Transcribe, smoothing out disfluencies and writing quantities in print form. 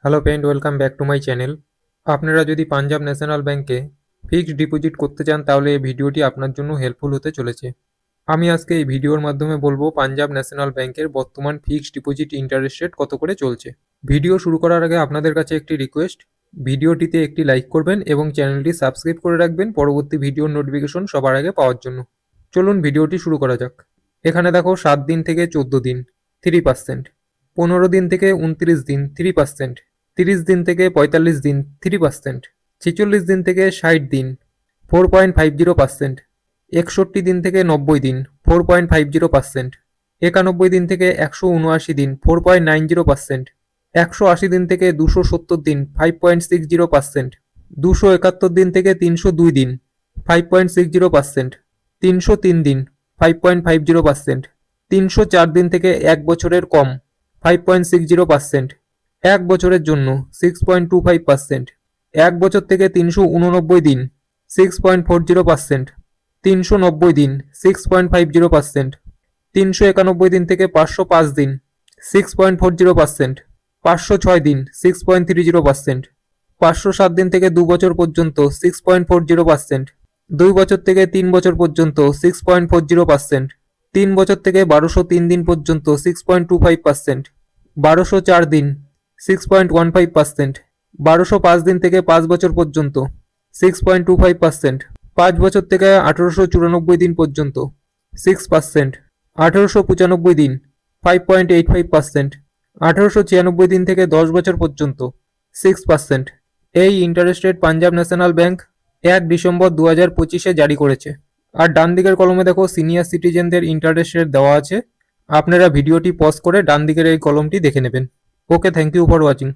Hello friend, welcome back to my channel. আপনারা যদি Punjab national ব্যাংকে ফিক্সড ডিপোজিট করতে চান তাহলে এই ভিডিওটি আপনার জন্য হেল্পফুল হতে চলেছে। আমি আজকে এই ভিডিওর মাধ্যমে বলবো পাঞ্জাব ন্যাশনাল ব্যাংকের বর্তমান ফিক্সড ডিপোজিট ইন্টারেস্ট রেট কত করে চলছে। ভিডিও শুরু করার আগে আপনাদের কাছে একটি রিকোয়েস্ট, ভিডিওটিতে একটি লাইক করবেন এবং চ্যানেলটি সাবস্ক্রাইব করে রাখবেন পরবর্তী ভিডিওর নোটিফিকেশন সবার আগে পাওয়ার জন্য। চলুন ভিডিওটি শুরু করা যাক। এখানে দেখো 7 দিন থেকে 14 দিন 3%, 15 দিন থেকে 29 দিন 3%, 30 দিন থেকে 45 দিন 3%, 46 দিন থেকে 60 দিন 4.50%, 61 দিন থেকে 90 দিন 4.50%, 91 দিন থেকে 179 দিন 4.90%, 180 দিন থেকে 270 দিন 5.60%, 271 দিন থেকে 302 দিন 5.60%, 303 দিন 5.50%, 304 দিন থেকে 1 বছরের কম 5.60%, 1 বছরের জন্য 6.25%, 1 বছর থেকে 389 দিন 6.40%, 390 দিন 6.50%, 391 দিন থেকে 505 দিন 6.40%, 506 দিন 6.30%, 507 দিন থেকে 2 বছর পর্যন্ত 6.40%, 2 বছর থেকে 3 বছর পর্যন্ত 6.40%, 3 বছর থেকে 1203 দিন পর্যন্ত 6.25%, 1204 দিন 6.15%, 1205 দিন থেকে 5 বছর পর্যন্ত 6.25%, 5 বছর থেকে 1894 দিন পর্যন্ত 6%, 1895 দিন 5.85%, 1896 দিন থেকে 10 বছর পর্যন্ত 6%। এই interest rate Punjab national bank 1 December 2025-এ জারি করেছে। আর ডান দিকের কলমে দেখো সিনিয়র সিটিজেনদের ইন্টারেস্ট রেট দেওয়া আছে। আপনারা ভিডিওটি পজ করে ডান দিকের এই কলমটি দেখে নেবেন। ওকে, থ্যাংক ইউ ফর ওয়াচিং।